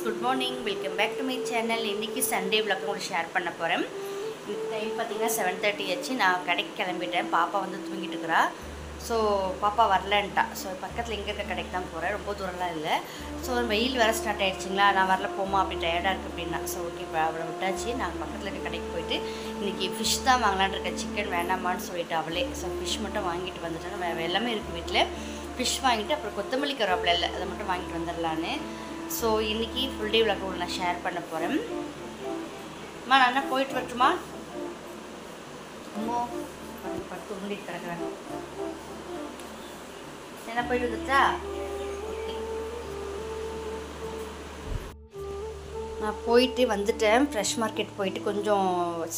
Good morning, welcome back to my channel. இன்றைக்கி Sunday vlog உங்களுக்கு share பண்ண போகிறேன். டைம் பார்த்திங்கன்னா 7:30 ஆச்சு. நான் கடைக்கு கிளம்பிட்டேன். பாப்பா வந்து தூங்கிட்டு இருக்கிறா. ஸோ பாப்பா வரலன்ட்டா. ஸோ பக்கத்தில் எங்கே இருக்க கடைக்கு தான் போகிறேன், ரொம்ப தூரம்லாம் இல்லை. ஸோ வெயில் வேறு ஸ்டார்ட் ஆகிடுச்சிங்களா, நான் வரல போமா அப்படி டயர்டாக இருக்குது அப்படின்னா. ஸோ ஓகே இப்போ அவளை விட்டாச்சு. நாங்கள் பக்கத்தில் இருக்க கடைக்கு போயிட்டு இன்றைக்கி ஃபிஷ் தான் வாங்கலான்னு இருக்கேன். சிக்கன் வேண்டாமான்னு சொல்லிட்டு அவளே. ஸோ ஃபிஷ் மட்டும் வாங்கிட்டு வந்துட்டேன். வேறு எல்லாமே இருக்குது வீட்டில். ஃபிஷ் வாங்கிட்டு அப்புறம் கொத்தமல்லி கருவேப்பிலை இல்லை, அதை மட்டும் வாங்கிட்டு வந்துடலான்னு. ஸோ இன்றைக்கி ஃபுல் டே vlog நான் ஷேர் பண்ண போகிறேன். அம்மா நான் என்ன போயிட்டு வரட்டுமா? அம்மா படுத்து உருண்டிட்டு கிடக்குறேன். என்ன போயிட்டு வந்துச்சா? நான் போயிட்டு வந்துட்டேன். ஃப்ரெஷ் மார்க்கெட் போயிட்டு கொஞ்சம்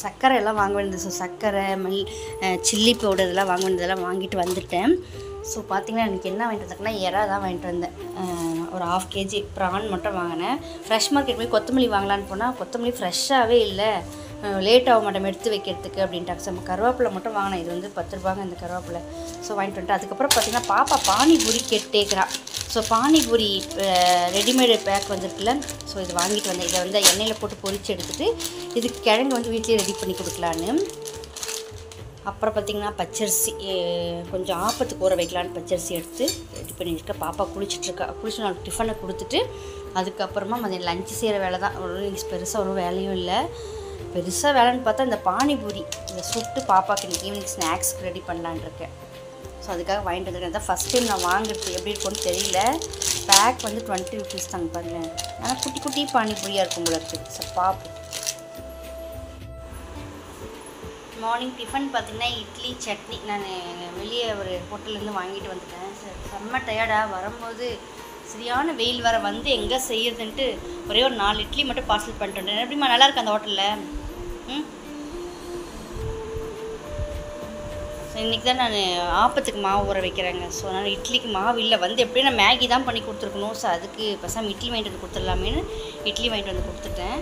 சர்க்கரை எல்லாம் வாங்க வேண்டியது. ஸோ சர்க்கரை சில்லி பவுடர் இதெல்லாம் வாங்க வேண்டியதெல்லாம் வாங்கிட்டு வந்துட்டேன். ஸோ பார்த்திங்கன்னா எனக்கு என்ன வாங்கிட்டு வந்தேன்னா எறா தான் வாங்கிட்டு வந்தேன். ஒரு 1/2 kg ப்ரான் மட்டும் வாங்கினேன். ஃப்ரெஷ் மார்க்கெட் போய் கொத்தமல்லி வாங்கலான்னு போனால் கொத்தமல்லி ஃப்ரெஷ்ஷாகவே இல்லை, லேட் ஆக மாட்டோம் எடுத்து வைக்கிறதுக்கு அப்படின்ட்டாங்க. நம்ம கருவேப்பிலை மட்டும் வாங்கினேன். இது வந்து 10 ரூபாங்க இந்த கருவேப்பிலை. ஸோ வாங்கிட்டு வந்துட்டு அதுக்கப்புறம் பார்த்திங்கன்னா பாப்பா பானிபூரி கேட்டுக்கிறா. ஸோ பானிபூரி ரெடிமேடு பேக் வந்துருக்குல்ல, ஸோ இது வாங்கிட்டு வந்தேன். இதை வந்து எண்ணெயில் போட்டு பொரித்து எடுத்துகிட்டு இதுக்கு கிழங்கு வந்து வீட்டிலே ரெடி பண்ணி கொடுக்கலான்னு. அப்புறம் பார்த்திங்கன்னா பச்சரிசி கொஞ்சம் ஆப்பத்துக்கு ஊற வைக்கலான்னு பச்சரிசி எடுத்து ரெடி பண்ணியிருக்கேன். பாப்பா குளிச்சுட்ருக்கா. குளிச்சு நான் டிஃபனை கொடுத்துட்டு அதுக்கப்புறமா மதியம் லஞ்சு செய்கிற வேலை தான். ஒரு பெருசாக ஒரு வேலையும் இல்லை. பெருசாக வேலைன்னு பார்த்தா இந்த பானிபூரி இதை சுட்டு பாப்பாவுக்கு இன்றைக்கி ஈவினிங் ஸ்நாக்ஸ்க்கு ரெடி பண்ணலான் இருக்கேன். ஸோ அதுக்காக வாங்கிட்டு வந்துருக்கேன். தான் ஃபஸ்ட் டைம் நான் வாங்குறது எப்படி இருக்கும்னு தெரியல. பேக் வந்து 20 rupees தாங்க பாருங்கள். ஆனால் குட்டி குட்டி பானிபூரியாக இருக்கும் போல இருக்குது. ஸோ பார்ப்போம். மார்னிங் டிஃபன் பார்த்திங்கன்னா இட்லி சட்னி. நான் வெளியே ஒரு ஹோட்டல்லேருந்து வாங்கிட்டு வந்துட்டேன். செம்ம டயர்டாக வரும்போது சரியான வெயில் வர வந்து எங்கே செய்யறதுன்ட்டு ஒரே ஒரு 4 இட்லி மட்டும் பார்சல் பண்ணிட்டு வந்தேன். எப்படிமா நல்லா இருக்கு அந்த ஹோட்டலில்? ஸோ இன்றைக்கி தான் நான் ஆப்பத்துக்கு மாவு ஊற வைக்கிறேங்க. ஸோ நான் இட்லிக்கு மாவு இல்லை, வந்து எப்படியும் நான் மேகி தான் பண்ணி கொடுத்துருக்கணும். ஸோ அதுக்கு பேசாமல் இட்லி வாங்கிட்டு வந்து கொடுத்துடலாமேன்னு இட்லி வாங்கிட்டு வந்து கொடுத்துட்டேன்.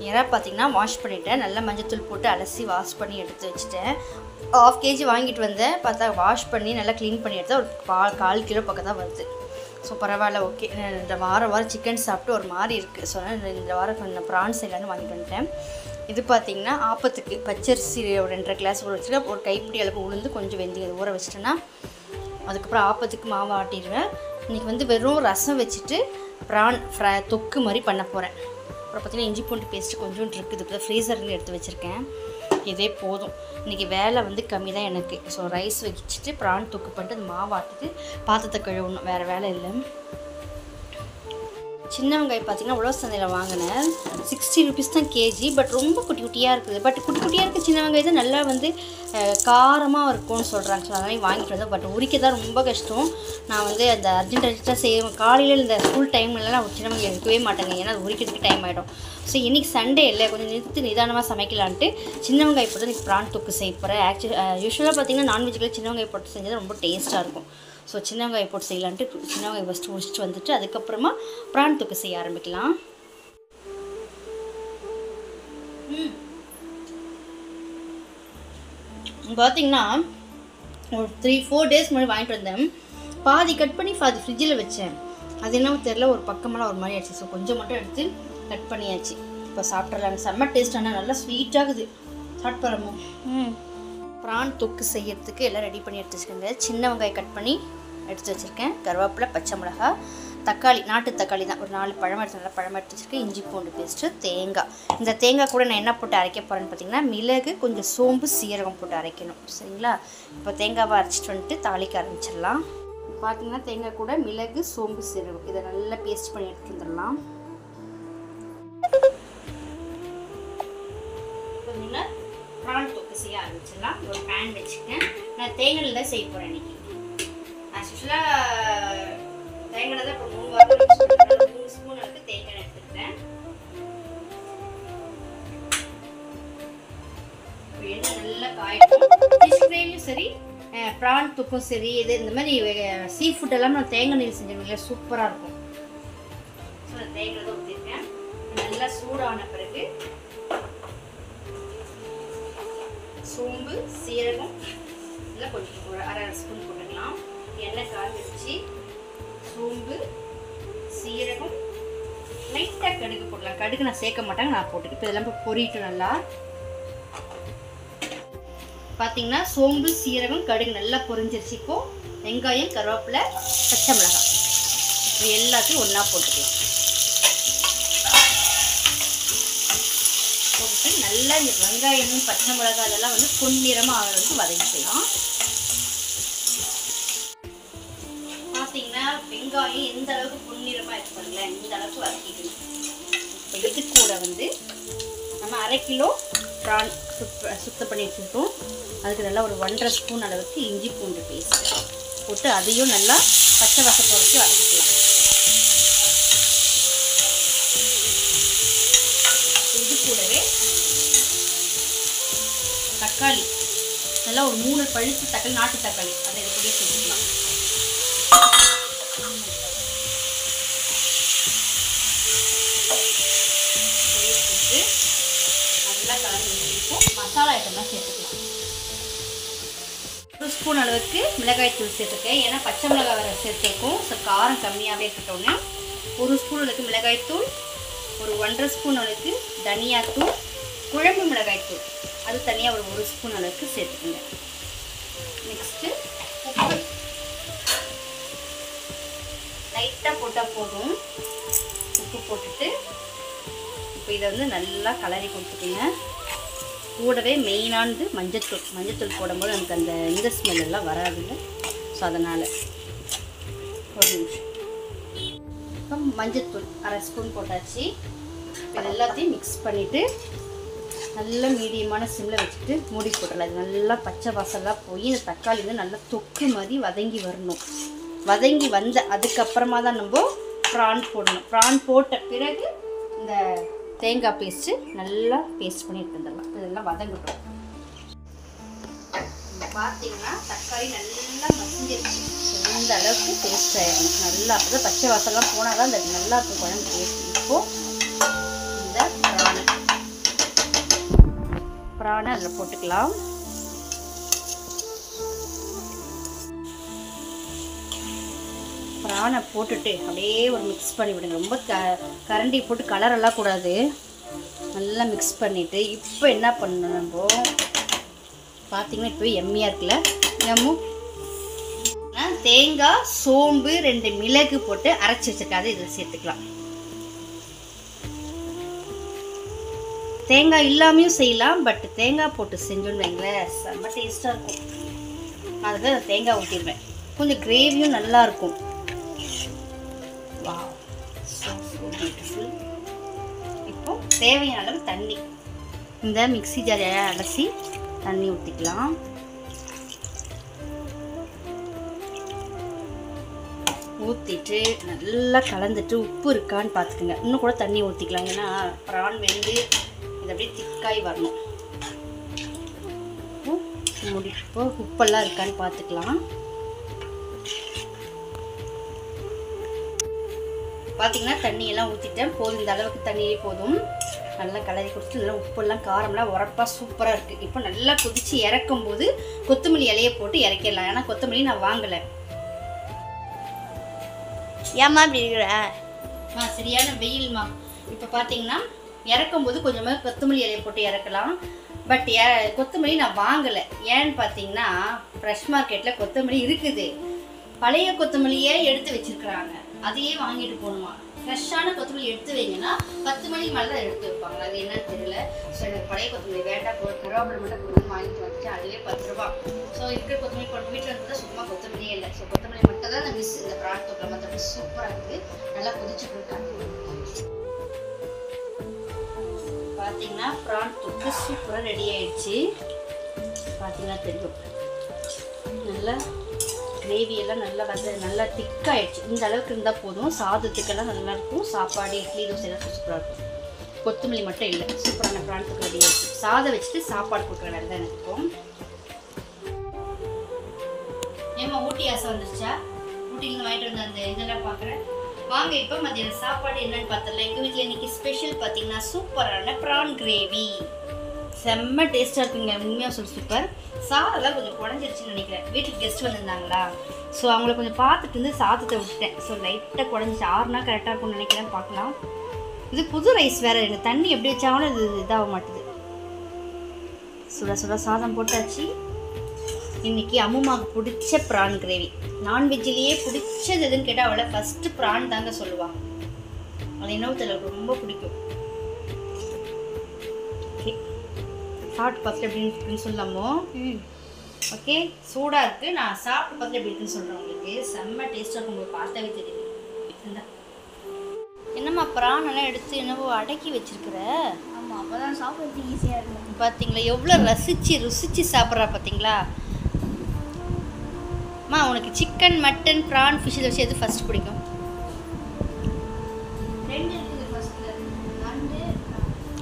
எறா பார்த்திங்கன்னா வாஷ் பண்ணிவிட்டேன். நல்லா மஞ்சத்தூள் போட்டு அலசி வாஷ் பண்ணி எடுத்து வச்சுட்டேன். 1/2 kg வாங்கிட்டு வந்தேன். பார்த்தா வாஷ் பண்ணி நல்லா க்ளீன் பண்ணி எடுத்தால் ஒரு 1/4 கிலோ பக்கம் தான் வருது. ஸோ பரவாயில்ல, ஓகே. இந்த வாரம் சிக்கன் சாப்பிட்டு ஒரு மாதிரி இருக்குது. ஸோ இந்த வாரம் கொஞ்சம் ப்ரான்ஸ் எல்லாமே வாங்கிட்டு வந்துட்டேன். இது பார்த்திங்கன்னா ஆப்பத்துக்கு பச்சரிசி ஒரு 2.5 கிளாஸ் ஊற வச்சுருக்கேன். ஒரு கைப்பிடி அளவுக்கு உளுந்து கொஞ்சம் வெந்தயம் ஊற வச்சிட்டேன்னா அதுக்கப்புறம் ஆப்பத்துக்கு மாவு ஆட்டிடுவேன். இன்றைக்கி வந்து வெறும் ரசம் வச்சுட்டு ப்ரான் தொக்கு மாதிரி பண்ண போகிறேன். அப்புறம் பார்த்திங்கன்னா இஞ்சி பூண்டு பேஸ்ட்டு கொஞ்சம் இருக்குது. இப்போ தான் ஃப்ரீசர்லேருந்து எடுத்து வச்சுருக்கேன். இதே போதும். இன்றைக்கி வேலை வந்து கம்மி தான் எனக்கு. ஸோ ரைஸ் வச்சுட்டு ப்ரான் தொக்கு பண்ணிட்டு அந்த மாவு ஆட்டிட்டு பாத்திரத்தை கழுவணும். வேறு வேலை இல்லை. சின்ன வெங்காயம் பார்த்திங்கன்னா உழவு சந்தையில் வாங்கினேன். 60 rupees தான் கேஜி. பட் ரொம்ப குட்டி குட்டியாக இருக்குது. பட் குட்டி குட்டியாக இருக்குது சின்ன வெங்காயம் தான் நல்லா வந்து காரமாக இருக்கும்னு சொல்கிறாங்க. ஸோ அதனால வாங்கிட்டு வந்தேன். பட் உரிக்க தான் ரொம்ப கஷ்டம். நான் வந்து அந்த அர்ஜென்ட்டாக செய்வேன். காலையில் இந்த ஸ்கூல் டைம்லலாம் நான் சின்ன வெங்காயம் இருக்கவே மாட்டேங்க, ஏன்னா அது உரிக்கிறதுக்கு டைம் ஆகிடும். ஸோ இன்றைக்கி சண்டே இல்லை, கொஞ்சம் நிதானமாக சமைக்கலான்ட்டு சின்ன வெங்காயம் போட்டு இன்றைக்கி ப்ரான் தொக்கு செய்ய போகிறேன். யூஸ்வலாக பார்த்திங்கன்னா நான்வெஜ்ஜுக்கு சின்ன வெங்காயம் போட்டு செஞ்சது ரொம்ப டேஸ்ட்டாக இருக்கும். ஸோ சின்ன வெங்காயம் போட்டு செய்யலான்ட்டு சின்ன வெங்காயம் ஃபஸ்ட்டு உரிச்சிட்டு வந்துட்டு அதுக்கப்புறமா ப்ரான் தொக்கு செய்ய ஆரம்பிக்கலாம். பார்த்திங்கன்னா ஒரு 3-4 days முன்னாடி வாங்கிட்டு வந்தேன். பாதி கட் பண்ணி பாதி ஃப்ரிட்ஜில் வச்சேன். அது என்னவோ தெரில, ஒரு பக்கமெல்லாம் ஒரு மாதிரி ஆச்சு. ஸோ கொஞ்சம் மட்டும் எடுத்து கட் பண்ணியாச்சு. இப்போ சாப்பிட்றலாங்க. செம்ம டேஸ்ட். ஆனால் நல்லா ஸ்வீட்டாகுது. சாப்பிட்டு வரமோ. ப்ரான் தொக்கு செய்யறதுக்கு எல்லாம் ரெடி பண்ணி எடுத்து வச்சுக்கோங்க. சின்ன வெங்காயம் கட் பண்ணி எடுத்து வச்சுருக்கேன். கருவேப்பிலை, பச்சை மிளகா, தக்காளி, நாட்டு தக்காளி தான் ஒரு 4 பழம் எடுத்து நல்லா பழம் எடுத்து வச்சுருக்கேன். இஞ்சி பூண்டு பேஸ்ட்டு, தேங்காய். இந்த தேங்காய் கூட நான் என்ன போட்டு அரைக்க போகிறேன்னு பார்த்திங்கன்னா மிளகு, கொஞ்சம் சோம்பு, சீரகம் போட்டு அரைக்கணும். சரிங்களா? இப்போ தேங்காவை அரைச்சிட்டு வந்துட்டு தாளிக்க ஆரம்பிச்சிடலாம். பார்த்திங்கன்னா தேங்காய் கூட மிளகு, சோம்பு, சீரகம் இதை நல்லா பேஸ்ட் பண்ணி எடுத்துட்டு வந்துடலாம். பார்த்தீங்கன்னா ப்ரான் தொக்கு செய்ய ஆரம்பிச்சிடலாம். ஒரு பேன் வச்சுக்கேன். நான் தேங்காயில் தான் செய்ய போகிறேன் இன்றைக்கி. ஆக்சுவலாக தேங்காய் தான் இப்போ 3 ஸ்பூன் அளவுக்கு தேங்காய் எடுத்துக்கிறேன். எண்ணெய் நல்லா காயட்டும். ஃபிஷ் கிரேவியும் சரி, ப்ரான் தொக்கும் சரி, இது இந்த மாதிரி சீ ஃபுட் எல்லாமே நான் தேங்காய் நீர் செஞ்சேன், சூப்பராக இருக்கும். ஸோ நான் தேங்காய் தான் ஊற்றிருக்கேன். நல்லா சூடான பிறகு சோம்பு, சீரகம் இதெல்லாம் கொஞ்சம் ஒரு 1/2 ஸ்பூன் போட்டுக்கலாம். எண்ணெய் காய வச்சு சோம்பு, சீரகம், லைட்டாக கடுகு போடலாம். கடுகு நான் சேர்க்க மாட்டாங்க, நான் போட்டுக்கு. இப்போ இதெல்லாம் பொரிட்டு நல்லா பார்த்தீங்கன்னா சோம்பு, சீரகம், கடுகு நல்லா பொரிஞ்சிருச்சு. இப்போது வெங்காயம், கருவேப்பிலை, பச்சை மிளகாய் இது எல்லாத்தையும் ஒன்றா போட்டுக்கலாம். போட்டு நல்லா இந்த வெங்காயமும் பச்சை மிளகாய் அதெல்லாம் வந்து பொன்னிறமாக ஆகிறதுக்கு வதக்கிக்கலாம். பார்த்தீங்கன்னா வெங்காயம் எந்த அளவுக்கு பொன்னிறமாக இருப்பாங்கல்ல, இந்த அளவுக்கு வதக்கிக்கணும். இப்போ இது கூட வந்து நம்ம 1/2 கிலோ ப்ரான் சுத்தம் பண்ணி வச்சுருக்கோம். அதுக்கு நல்லா ஒரு 1.5 ஸ்பூன் அளவுக்கு இஞ்சி பூண்டு பேஸ்ட் போட்டு அதையும் நல்லா பச்சை வாசத்தை வச்சு வதக்கிக்கலாம். இது கூடவே தக்காளி நல்லா ஒரு 3 பழுத்து தக்காளி, நாட்டு தக்காளி அதை இது கூட சேர்த்துக்கலாம். சேர்த்துட்டு நல்லா கலந்து வச்சுருக்கோம். மசாலா ஐட்டம்லாம் சேர்த்துக்கலாம். 1 ஸ்பூன் அளவுக்கு மிளகாய் தூள் சேர்த்துருக்கேன். ஏன்னா பச்சை மிளகாய் வேறு சேர்த்துருக்கோம். ஸோ காரம் கம்மியாகவே இருக்கட்டோன்னே 1 ஸ்பூன் அளவுக்கு மிளகாய் தூள், ஒரு 1.5 ஸ்பூன் அளவுக்கு தனியாத்தூள், குழம்பு மிளகாய் தூள் அது தனியாக ஒரு 1 ஸ்பூன் அளவுக்கு சேர்த்துக்குங்க. நெக்ஸ்ட்டு உப்பு லைட்டாக போட்டால் போதும். உப்பு போட்டுட்டு இப்போ இதை வந்து நல்லா கலரி கொடுத்துக்குங்க. கூடவே மெயினானது மஞ்சத்தூள் போடும்போது நமக்கு அந்த இந்த ஸ்மெல்லாம் வராதுங்க. ஸோ அதனால் ஒரு நிமிஷம். இப்போ மஞ்சத்தூள் 1/2 ஸ்பூன் போட்டாச்சு. இது எல்லாத்தையும் மிக்ஸ் பண்ணிவிட்டு நல்லா மீடியமான சிம்மில் வச்சுட்டு மூடி போட்டுடலாம். இது நல்லா பச்சை வாசல்லாம் போய் இந்த தக்காளி வந்து நல்லா தொக்கு மாதிரி வதங்கி வரணும். வதங்கி வந்த அதுக்கப்புறமா தான் நம்ம ப்ரான் போடணும். ப்ரான் போட்ட பிறகு இந்த தேங்காய் பேஸ்ட்டு நல்லா பேஸ்ட் பண்ணிட்டு வந்துடலாம். இதெல்லாம் வதங்கட்டும். பார்த்தீங்கன்னா தக்காளி நல்லா மசிஞ்சிருச்சு. இந்த அளவுக்கு பேஸ்ட் ஆகிடணும் நல்லா. அப்போ தான் பச்சை வாசல்லாம் போனால் தான் இந்த நல்லா இருக்கும் குழம்பு டேஸ்ட். இப்போது இந்த ப்ரானை அதில் போட்டுக்கலாம். ப்ரானை போட்டுட்டு அப்படியே ஒரு மிக்ஸ் பண்ணி விடுங்க. ரொம்ப கரண்டி போட்டு கலரெல்லாம் கூடாது. நல்லா மிக்ஸ் பண்ணிவிட்டு இப்போ என்ன பண்ணணும், நம்ம பார்த்தீங்கன்னா இப்போ எம்மியாக இருக்குல்ல, நம்ம தேங்காய், சோம்பு, 2 மிளகு போட்டு அரைச்சி வச்சுருக்காது இதில் சேர்த்துக்கலாம். தேங்காய் இல்லாமையும் செய்யலாம், பட் தேங்காய் போட்டு செஞ்சோன்னு வைங்களேன் செம்ம டேஸ்ட்டாக இருக்கும். அதுக்கு தேங்காய் ஊற்றிடுவேன். கொஞ்சம் கிரேவியும் நல்லாயிருக்கும். Wow, so beautiful. இப்போ தேவையான அளவு தண்ணி இந்த மிக்ஸி ஜாரை அலசி தண்ணி ஊற்றிக்கலாம். ஊற்றிட்டு நல்லா கலந்துட்டு உப்பு இருக்கான்னு பார்த்துக்குங்க. இன்னும் கூட தண்ணி ஊற்றிக்கலாம். ஏன்னா ப்ரான் வெந்து இது அப்படியே திக்காய் வரணும். இப்போ உப்பெல்லாம் இருக்கான்னு பார்த்துக்கலாம். பார்த்தீங்கன்னா தண்ணியெல்லாம் ஊற்றிட்டேன். போதும், இந்த அளவுக்கு தண்ணியே போதும். நல்லா கலரி கொடுத்துட்டு நல்லா உப்பெல்லாம் காரம்லாம் உரப்பாக சூப்பராக இருக்குது. இப்போ நல்லா கொதித்து இறக்கும் போது கொத்தமல்லி இலையை போட்டு இறக்கிடலாம். ஏன்னா கொத்தமல்லி நான் வாங்கலை. ஏம்மா இப்படி இருக்கிற சரியான வெயில்மா. இப்போ பார்த்தீங்கன்னா இறக்கும் போது கொஞ்சமாக கொத்தமல்லி இலையை போட்டு இறக்கலாம். பட் கொத்தமல்லி நான் வாங்கலை. ஏன்னு பார்த்தீங்கன்னா ஃப்ரெஷ் மார்க்கெட்டில் கொத்தமல்லி இருக்குது. பழைய கொத்தமல்லியே எடுத்து வச்சுருக்குறாங்க. அதையே வாங்கிட்டு போகணுமா. ஃப்ரெஷ்ஷான கொத்தமல்லி எடுத்து வைங்கன்னா 10 மணிக்கு மேலே தான் எடுத்து வைப்பாங்க. அது என்னன்னு தெரியல. ஸோ எனக்கு பழைய கொத்தமல்லி வேண்டாம், கருவேப்பிலை மட்டும் கொடுத்து வாங்கிட்டு வந்துட்டு அதுவே 10 ரூபா. ஸோ இருக்கிற கொத்தமல்லி போட்டு வீட்டில் இருந்தது சும்மா கொத்தமல்லியே இல்லை. ஸோ கொத்தமல்லி மட்டும் தான் இந்த மிஸ் இந்த ப்ரான் தொட்டில் மற்றபடி சூப்பராக இருக்குது. நல்லா கொதிச்சு கொடுக்காங்க. பார்த்தீங்கன்னா ப்ரான் தொட்டு சூப்பராக ரெடி ஆயிடுச்சு. பார்த்தீங்கன்னா தெரியும் நல்லா கிரேவியெல்லாம் நல்லா வந்து நல்லா திக்காகிடுச்சு. இந்த அளவுக்கு இருந்தால் போதும். சாதத்துக்கெல்லாம் நல்லாயிருக்கும். சாப்பாடு, இட்லி, தோசை எல்லாம் சூப்பராக இருக்கும். கொத்தமல்லி மட்டும் இல்லை, சூப்பரான ப்ரான் தொக்கு ரெடி ஆயிடுச்சு. சாதம் வச்சுட்டு சாப்பாடு கொடுக்குற வேலை தான் எனக்கு இருக்கும். ஏமா ஊட்டி ஆசை வந்துருச்சா? ஊட்டிலேருந்து வாங்கிட்டு வந்த அந்த இதெல்லாம் பார்க்குறேன். வாங்க இப்போ மதியானம் சாப்பாடு என்னன்னு பார்த்துடலாம். எங்கள் வீட்டில் இன்றைக்கி ஸ்பெஷல் பார்த்தீங்கன்னா சூப்பரான ப்ரான் கிரேவி. செம்ம டேஸ்ட்டாக இருக்குங்க. உண்மையாக சொல்லி சூப்பர். சாதெல்லாம் கொஞ்சம் குழஞ்சிருச்சுன்னு நினைக்கிறேன். வீட்டுக்கு கெஸ்ட் வந்திருந்தாங்களா, ஸோ அவங்கள கொஞ்சம் பார்த்துட்டு வந்து சாதத்தை விட்டுட்டேன். ஸோ லைட்டாக குழஞ்சி 6 நாள் கரெக்டாக இருக்கும்னு நினைக்கிறேன், பார்க்கலாம். இது புது ரைஸ் வேறு, எனக்கு தண்ணி எப்படி வச்சாலும் இது இதாக மாட்டுது. சுட சுட சாதம் போட்டாச்சு. இன்றைக்கி அம்மாவுக்கு பிடிச்ச ப்ரான் கிரேவி. நான்வெஜ்ஜிலேயே பிடிச்சது எதுன்னு கேட்டால் அவளை ஃபஸ்ட்டு ப்ரான் தாங்க சொல்லுவாள். அது என்ன தெரியல, ரொம்ப பிடிக்கும். ஓகே, சாப்பிட்டு பார்த்துட்டு எப்படின்னு சொல்லலாமோ? ஓகே, சூடாக இருக்குது. நான் சாப்பிட்டு பார்த்துட்டு எப்படி இருக்குன்னு சொல்கிறேன் உங்களுக்கு. செம்ம டேஸ்ட்டாக இருக்கும், உங்களுக்கு பார்த்தாவே தெரியும். என்னம்மா ப்ரான் எல்லாம் எடுத்து என்னவோ அடக்கி வச்சிருக்கிற? ஆமாம், அப்போ தான் சாப்பிட்றது ஈஸியாக இருக்கும். பார்த்தீங்களா எவ்வளோ ருசிச்சு சாப்பிட்றா பார்த்தீங்களா? அம்மா உனக்கு சிக்கன், மட்டன், ப்ரான், ஃபிஷ் இதை வச்சு எது ஃபஸ்ட் பிடிக்கும்?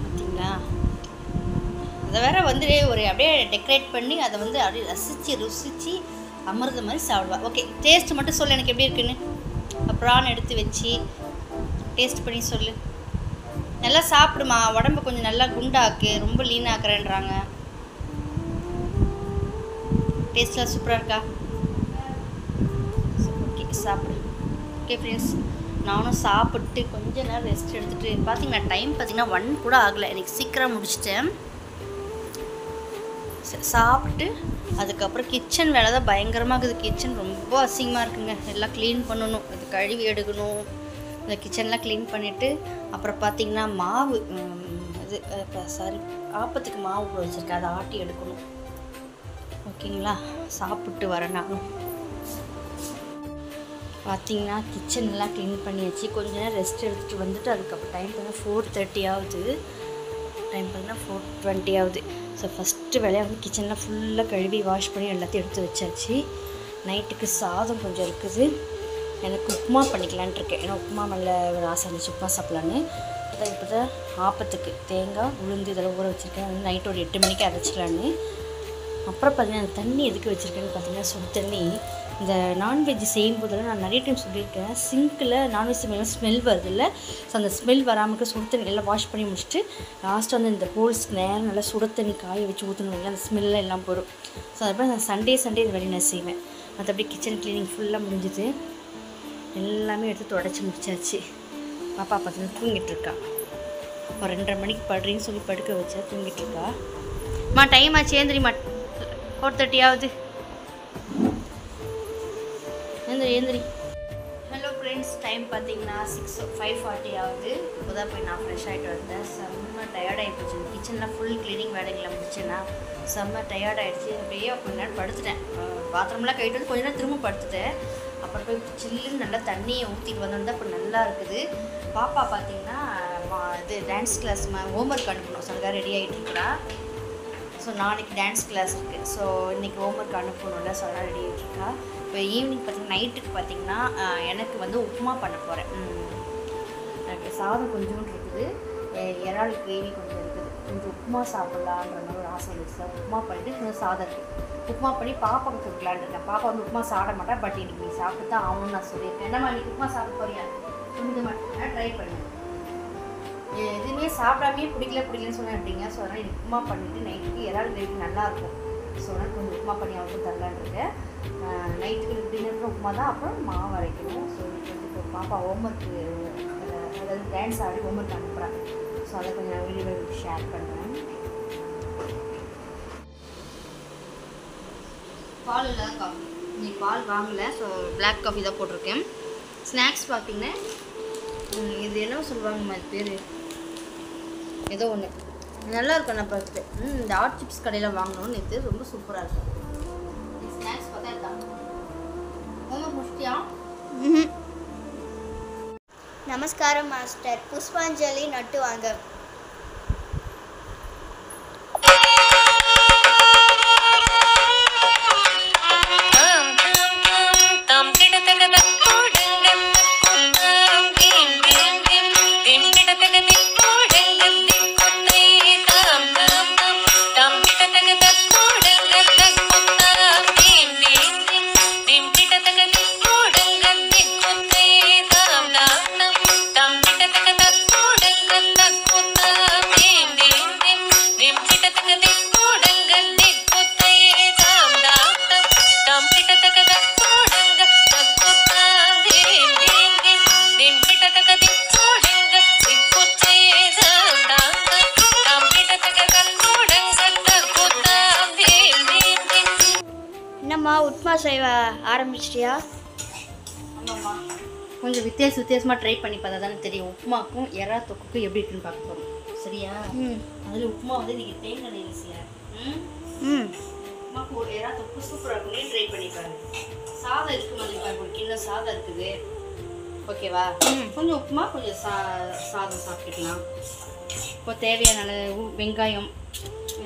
பார்த்தீங்களா, அதை வேற வந்து ஒரு அப்படியே டெக்கரேட் பண்ணி அதை வந்து அப்படியே ருசிச்சு அமிர்த மாதிரி சாப்பிடுவா. ஓகே, டேஸ்ட் மட்டும் சொல்லு எனக்கு எப்படி இருக்குன்னு. ப்ரான் எடுத்து வச்சு டேஸ்ட் பண்ணி சொல்லு. நல்லா சாப்பிடுமா, உடம்பு கொஞ்சம் நல்லா குண்டாக்கு, ரொம்ப லீனாக்குறேன்றாங்க. டேஸ்ட்லாம் சூப்பராக இருக்கா? ஓகே, சாப்பிடு. ஓகே ஃப்ரெண்ட்ஸ், நானும் சாப்பிட்டு கொஞ்ச நேரம் ரெஸ்ட் எடுத்துகிட்டு பார்த்தீங்கன்னா டைம் பார்த்தீங்கன்னா 1 கூட ஆகலை. எனக்கு சீக்கிரம் முடிச்சிட்டேன். சாப்பிட்டு அதுக்கப்புறம் கிச்சன் வேலை தான் பயங்கரமாக இருக்குது. கிச்சன் ரொம்ப அசிங்கமாக இருக்குங்க. எல்லாம் க்ளீன் பண்ணணும், அது கழுவி எடுக்கணும். இந்த கிச்சன்லாம் க்ளீன் பண்ணிவிட்டு அப்புறம் பார்த்திங்கன்னா மாவு இது ஆப்பத்துக்கு மாவு கூட வச்சுருக்கேன், அதை ஆட்டி எடுக்கணும். ஓகேங்களா, சாப்பிட்டு வரேன் நானும். பார்த்திங்கன்னா கிச்சன்லாம் க்ளீன் பண்ணியாச்சு. கொஞ்ச நேரம் ரெஸ்ட் எடுத்துகிட்டு வந்துட்டு அதுக்கப்புறம் டைம் பார்த்தீங்கன்னா 4:30 ஆகுது. டைம் பார்த்தீங்கன்னா 4:20 ஆகுது. ஸோ ஃபஸ்ட்டு வேலையாக வந்து கிச்சனில் ஃபுல்லாக கழுவி வாஷ் பண்ணி எல்லாத்தையும் எடுத்து வச்சாச்சு. நைட்டுக்கு சாதம் கொஞ்சம் இருக்குது. எனக்கு உப்புமா பண்ணிக்கலான்ட்டு இருக்கேன். ஏன்னா உப்புமா மேலே ஒரு ஆசை இருந்துச்சு, உப்புமா சாப்பிட்லான்னு. அதான் இப்போ தான் ஆப்பத்துக்கு தேங்காய், உளுந்து இதெல்லாம் ஊற வச்சுருக்கேன். வந்து நைட்டு ஒரு 8 மணிக்கு அரைச்சிக்கலான்னு. அப்புறம் பார்த்திங்கன்னா அந்த தண்ணி எதுக்கு வச்சுருக்கேன்னு பார்த்தீங்கன்னா சுடு தண்ணி. இந்த நான்வெஜ் செய்யும் போதெல்லாம் நான் நிறைய டைம் சொல்லியிருக்கேன், சிங்கில் நான்வெஜ் மேலே ஸ்மெல் வருது இல்லை. ஸோ அந்த ஸ்மெல் வராமல் இருக்க சுடு தண்ணி எல்லாம் வாஷ் பண்ணி முடிச்சுட்டு லாஸ்ட்டு வந்து இந்த ஹோல்ஸ்க்கு நேரம் நல்லா சுடு தண்ணி காய வச்சு ஊற்றணும், அந்த ஸ்மெல்லாம் எல்லாம் போயிடும். ஸோ அதுபோல் நான் சண்டே இந்த வேலையை நான் செய்வேன். மற்றபடி கிச்சன் க்ளீனிங் ஃபுல்லாக முடிஞ்சுது. எல்லாமே எடுத்து தொடச்சி முடிச்சாச்சு. பாப்பா பார்த்தீங்கன்னா தூங்கிட்டுருக்கா. ஒரு 2:30 மணிக்கு படுறீன்னு சொல்லி படுக்க வச்சா தூங்கிட்டுருக்கா. அம்மா டைம் ஆச்சு, ஏந்திரிம்மா. 4:30 ஆகுது. ஏந்திரி. ஹலோ ஃப்ரெண்ட்ஸ், டைம் பார்த்தீங்கன்னா 5:40 ஆகுது. இப்போ தான் போய் நான் ஃப்ரெஷ் ஆகிட்டு வந்தேன். செம்ம டயர்டாகி போச்சு. கிச்சனில் ஃபுல் க்ளீனிங் வேலைங்களை முடிச்சேன்னா செம்ம டயர்டாகிடுச்சு. அப்படியே கொஞ்ச நேரம் படுத்துட்டேன். பாத்ரூம்லாம் கழிட்டு வந்து கொஞ்ச நேரம் திரும்ப படுத்துட்டேன். அப்புறம் போய் சில்லுன்னு நல்லா தண்ணியை ஊற்றிட்டு வந்திருந்தா இப்போ நல்லா இருக்குது. பாப்பா பார்த்தீங்கன்னா இது டான்ஸ் கிளாஸ் ஹோம்ஒர்க் அனுப்பணும். ஸோ அதுக்காக ரெடி ஆகிட்டு இருக்கிறா. ஸோ நாளைக்கு டான்ஸ் கிளாஸ் இருக்குது. ஸோ இன்றைக்கி ஹோம்ஒர்க் அனுப்பணும்ல, ஸோ அதெல்லாம் ரெடி ஆகிட்டுருக்கா. இப்போ ஈவினிங் பார்த்திங்கன்னா நைட்டுக்கு பார்த்திங்கன்னா எனக்கு வந்து உப்புமா பண்ண போகிறேன். எனக்கு சாதம் கொஞ்சோண்டு இருக்குது, இறால் கிரேவி கொஞ்சம் இருக்குது. கொஞ்சம் உப்புமா சாப்பிட்லான்ற மாதிரி ஒரு ஆசை இருந்துச்சு. சார் உப்புமா பண்ணிவிட்டு கொஞ்சம் சாதம் இருக்குது, உப்புமா பண்ணி பாப்பாவுக்கு கொடுக்கலான்னு இருக்கேன். பாப்பா வந்து உப்புமா சாப்பிட மாட்டா. பட் இன்றைக்கி நீ சாப்பிட்டு தான் ஆகணும்னு நான் சொல்லியிருக்கேன். என்னம்மா இன்றைக்கி உப்புமா சாப்பிட போறியா? கொஞ்சம் மட்டும் ட்ரை பண்ணுவேன். எதுவுமே சாப்பிடாமே பிடிக்கலன்னு சொன்னேன் அப்படிங்க. ஸோ அதனால் எனக்கு உப்புமா பண்ணிவிட்டு நைட்டுக்கு இறால் கிரேவி நல்லாயிருக்கும். ஸோ அதனால் கொஞ்சம் உப்புமா பண்ணி அவங்களுக்கு தரலான்னு இருக்கேன். நைட்டுக்கு டின்னருக்கு உப்புமா தான், அப்புறம் மாவு அரைக்கணும். ஸோ இப்போ பாப்பா ஹோம்ஒர்க்கு, அதாவது டான்ஸ் ஆடி ஹோம்ஒர்க் அனுப்புகிறேன். ஸோ அதை கொஞ்சம் நான் வீடியோ ஷேர் பண்ணுறேன். பால் இல்லை தான் காஃபி. இன்னைக்கு பால் வாங்கலை. ஸோ பிளாக் காஃபி தான் போட்டிருக்கேன். ஸ்நாக்ஸ் பார்த்திங்கன்னா இது என்ன சொல்லுவாங்கம்மா, இது பேர் ஏதோ ஒன்று நல்லாயிருக்கும். நான் பார்த்து இந்த ஆட் சிப்ஸ் கடையில் வாங்கணும்னு இது ரொம்ப சூப்பராக இருக்கும். ஸ்நாக்ஸ் பார்த்தா இதுதான். ஹோம்ஒர்க் முடிச்சிட்டியா? நமஸ்காரம் மாஸ்டர். புஷ்பாஞ்சலி நட்டு வாங்க. Tam செய்ய ஆரம்பிச்சிட்டியா? ஆமாம்மா, கொஞ்சம் வித்தியாசமாக ட்ரை பண்ணி பார்த்தா தானே தெரியும். உப்புமாக்கும் எறா தொக்குக்கும் எப்படி இருக்குன்னு பார்க்க போகிறோம். சரியா? அதில் உப்புமா வந்து நீங்கள் தேங்காய் நெய் ஈஸியாக. உப்புமாக்கு ஒரு எறா தொக்கு சூப்பராக இருக்கும். ட்ரை பண்ணி பாருங்க. சாதம் இருக்கு மாதிரி பாருங்க, ஒரு கிண்ணம் சாதம் இருக்குது. ஓகேவா? கொஞ்சம் உப்புமா, கொஞ்சம் சாதம் சாப்பிட்டுக்கலாம். இப்போ தேவையான அளவு வெங்காயம்,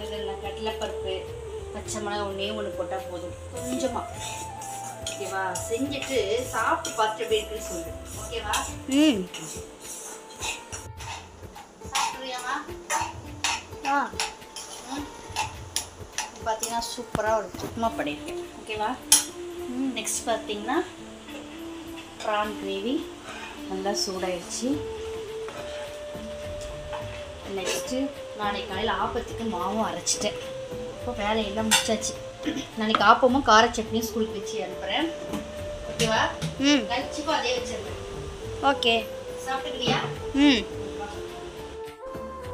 இதெல்லாம் கடலைப்பருப்பு, பச்சை மிளகாய் ஒன்று போட்டால் போதும். கொஞ்சமாக. ஓகேவா? செஞ்சுட்டு சாப்பிட்டு பார்த்துட்டு எப்படி இருக்குன்னு சொல்லு. ஓகேவா? சாப்பிட்றியாமா? பார்த்தீங்கன்னா சூப்பராக ஒரு உப்புமா பண்ணியிருக்கேன். ஓகேவா? நெக்ஸ்ட் பார்த்தீங்கன்னா ப்ரான் கிரேவி நல்லா சூடாயிடுச்சு. நெக்ஸ்ட்டு நாளைக்கு காலையில் ஆப்பத்துக்கு மாவும் அரைச்சிட்டேன். இப்போ வேலையெல்லாம் முடிச்சாச்சு. நாளைக்கு ஆப்பமும் கார சட்னியும் ஸ்கூலுக்கு வச்சு அனுப்புகிறேன். ஓகேவா? லஞ்சுக்கும் அதே வச்சிருந்தேன். ஓகே, சாப்பிட்டுக்கிறியா?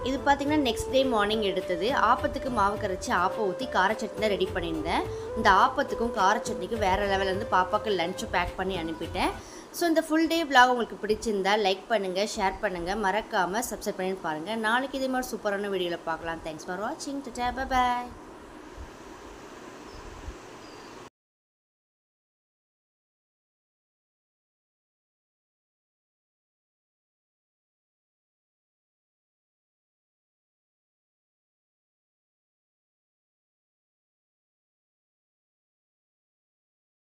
இது பார்த்தீங்கன்னா நெக்ஸ்ட் டே மார்னிங் எடுத்தது. ஆப்பத்துக்கு மாவு கரைச்சி ஆப்பம் ஊற்றி கார சட்னி தான் ரெடி பண்ணியிருந்தேன். இந்த ஆப்பத்துக்கும் கார சட்னிக்கும் வேறு லெவலேருந்து பாப்பாவுக்கு லஞ்சும் பேக் பண்ணி அனுப்பிட்டேன். ஸோ இந்த ஃபுல் டே vlog உங்களுக்கு பிடிச்சிருந்தா லைக் பண்ணுங்கள், ஷேர் பண்ணுங்கள், மறக்காமல் சப்ஸ்கிரைப் பண்ணி பாருங்கள். நாளைக்கு இதே மாதிரி சூப்பரான வீடியோவில் பார்க்கலாம். தேங்க்ஸ் ஃபார் வாட்சிங். Tata, bye bye.